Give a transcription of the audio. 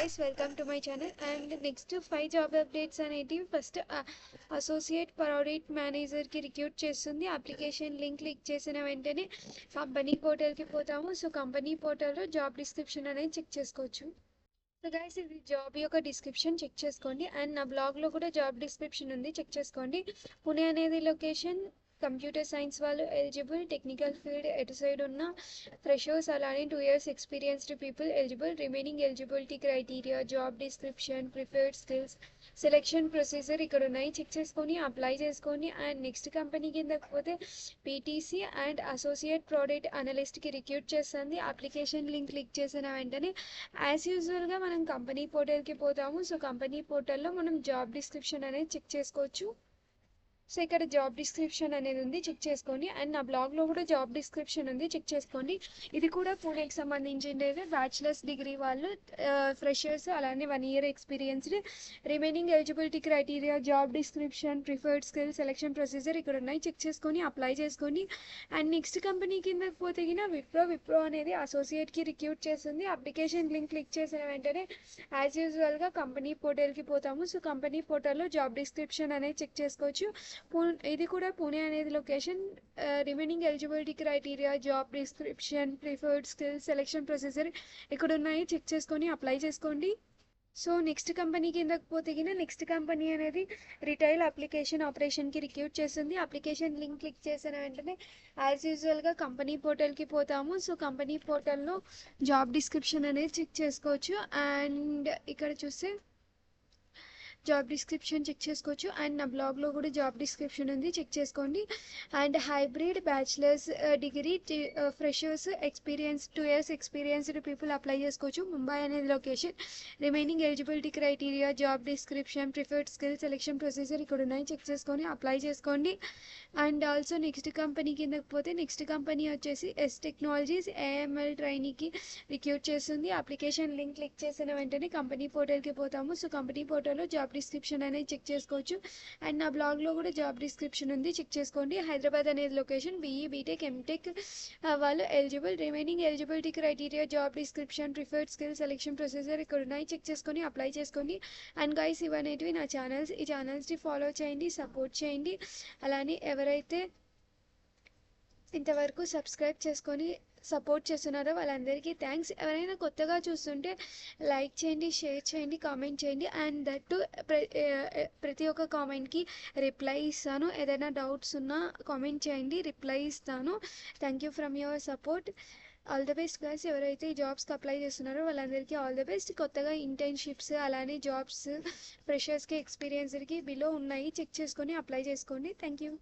guys, welcome to my channel. And next 5 job updates అనేటివి first associate product manager కి recruit చేస్తుంది. Application link click చేసిన వెంటనే company portal కి పోతాము. సో కంపెనీ పోర్టల్ లో జాబ్ డిస్క్రిప్షన్ అనేది చెక్ చేసుకోవచ్చు. సో గైస్, ఇది జాబ్ యొక్క డిస్క్రిప్షన్ చెక్ చేసుకోండి. అండ్ నా బ్లాగ్ లో కూడా జాబ్ డిస్క్రిప్షన్ ఉంది, చెక్ చేసుకోండి. పుణే అనేది లొకేషన్. కంప్యూటర్ సైన్స్ వాళ్ళు ఎలిజిబుల్. టెక్నికల్ ఫీల్డ్ ఎటు సైడ్ ఉన్న ఫ్రెషర్స్, అలానే 2 years experienced people eligible. Remaining eligibility criteria, job description, preferred skills, selection procedure ఇక్కడ ఉన్నాయి, చెక్ చేసుకొని అప్లై చేసుకోండి. అండ్ నెక్స్ట్ కంపెనీ కిందకి పోతే పీటీసీ అండ్ అసోసియేట్ ప్రోడక్ట్ అనలిస్ట్కి రిక్రూట్ చేస్తుంది. అప్లికేషన్ లింక్ క్లిక్ చేసిన వెంటనే యాజ్ యూజువల్గా మనం కంపెనీ పోర్టల్కి పోతాము. సో కంపెనీ పోర్టల్లో మనం జాబ్ డిస్క్రిప్షన్ అనేది చెక్ చేసుకోవచ్చు. సో ఇక్కడ జాబ్ డిస్క్రిప్షన్ అనేది ఉంది, చెక్ చేసుకోండి. అండ్ నా బ్లాగ్లో కూడా జాబ్ డిస్క్రిప్షన్ ఉంది, చెక్ చేసుకోండి. ఇది కూడా పూణేకి సంబంధించింది. బ్యాచిలర్స్ డిగ్రీ వాళ్ళు, ఫ్రెషర్స్, అలానే 1 year experienced. Remaining eligibility criteria, job description, preferred skill, selection procedure ఇక్కడ ఉన్నాయి, చెక్ చేసుకొని అప్లై చేసుకోండి. అండ్ నెక్స్ట్ కంపెనీ కింద పోతే విప్రో అనేది అసోసియేట్కి రిక్రూట్ చేస్తుంది. అప్లికేషన్ లింక్ క్లిక్ చేసిన వెంటనే యాజ్ యూజువల్గా కంపెనీ పోర్టల్కి పోతాము. సో కంపెనీ పోర్టల్లో జాబ్ డిస్క్రిప్షన్ అనేది చెక్ చేసుకోవచ్చు. ఇది కూడా పూణే అనేది location. Remaining eligibility criteria, job description, preferred skills, selection procedure ఇక్కడ ఉన్నాయి, చెక్ చేసుకొని అప్లై చేసుకోండి. సో నెక్స్ట్ కంపెనీ కిందకి పోతే నెక్స్ట్ కంపెనీ అనేది రిటైల్ అప్లికేషన్ ఆపరేషన్కి రిక్రూట్ చేస్తుంది. అప్లికేషన్ లింక్ క్లిక్ చేసిన వెంటనే యాజ్ యూజువల్గా కంపెనీ పోర్టల్కి పోతాము. సో కంపెనీ పోర్టల్లో జాబ్ డిస్క్రిప్షన్ అనేది చెక్ చేసుకోవచ్చు. అండ్ ఇక్కడ చూస్తే జాబ్ డిస్క్రిప్షన్ చెక్ చేసుకోవచ్చు. అండ్ నా బ్లాగ్లో కూడా జాబ్ డిస్క్రిప్షన్ ఉంది, చెక్ చేసుకోండి. And hybrid, bachelors degree, freshers, experience 2 years experienced people apply చేసుకోవచ్చు. ముంబై అనేది location. Remaining eligibility criteria, job description, preferred skill, selection procedure ఇక్కడ ఉన్నాయి, చెక్ చేసుకొని అప్లై చేసుకోండి. అండ్ ఆల్సో నెక్స్ట్ కంపెనీ కిందకి పోతే నెక్స్ట్ కంపెనీ వచ్చేసి ఎస్ టెక్నాలజీస్ ఏఎంఎల్ ట్రైనీకి రిక్రూట్ చేస్తుంది. అప్లికేషన్ లింక్ క్లిక్ చేసిన వెంటనే కంపెనీ పోర్టల్కి పోతాము. సో కంపెనీ పోర్టల్లో జాబ్ డిస్క్రిప్షన్ అనేది చెక్ చేసుకోవచ్చు. అండ్ నా బ్లాగ్లో కూడా జాబ్ డిస్క్రిప్షన్ ఉంది, చెక్ చేసుకోండి. హైదరాబాద్ అనేది లొకేషన్. బీఈ, బీటెక్, ఎంటెక్ వాళ్ళు eligible. Remaining eligibility criteria, job description, preferred skill, selection procedure ఇక్కడ ఉన్నాయి, చెక్ చేసుకొని అప్లై చేసుకోండి. అండ్ గైస్, ఇవనేటివి నా ఛానల్స్. ఈ ఛానల్స్ని ఫాలో చేయండి, సపోర్ట్ చేయండి. అలానే ఎవరైతే ఇంతవరకు సబ్స్క్రైబ్ చేసుకొని సపోర్ట్ చేస్తున్నారో వాళ్ళందరికీ థ్యాంక్స్. ఎవరైనా కొత్తగా చూస్తుంటే లైక్ చేయండి, షేర్ చేయండి, కామెంట్ చేయండి. అండ్ దట్టు ప్రతి ఒక్క కామెంట్కి రిప్లై ఇస్తాను. ఏదైనా డౌట్స్ ఉన్నా కామెంట్ చేయండి, రిప్లై ఇస్తాను. Thank you from your support. All the best guys. ఎవరైతే ఈ జాబ్స్కి అప్లై చేస్తున్నారో వాళ్ళందరికీ ఆల్ ద బెస్ట్. కొత్తగా ఇంటర్న్షిప్స్, అలానే జాబ్స్, ఫ్రెషర్స్కి, ఎక్స్పీరియన్స్కి బిలో ఉన్నాయి, చెక్ చేసుకొని అప్లై చేసుకోండి. Thank you.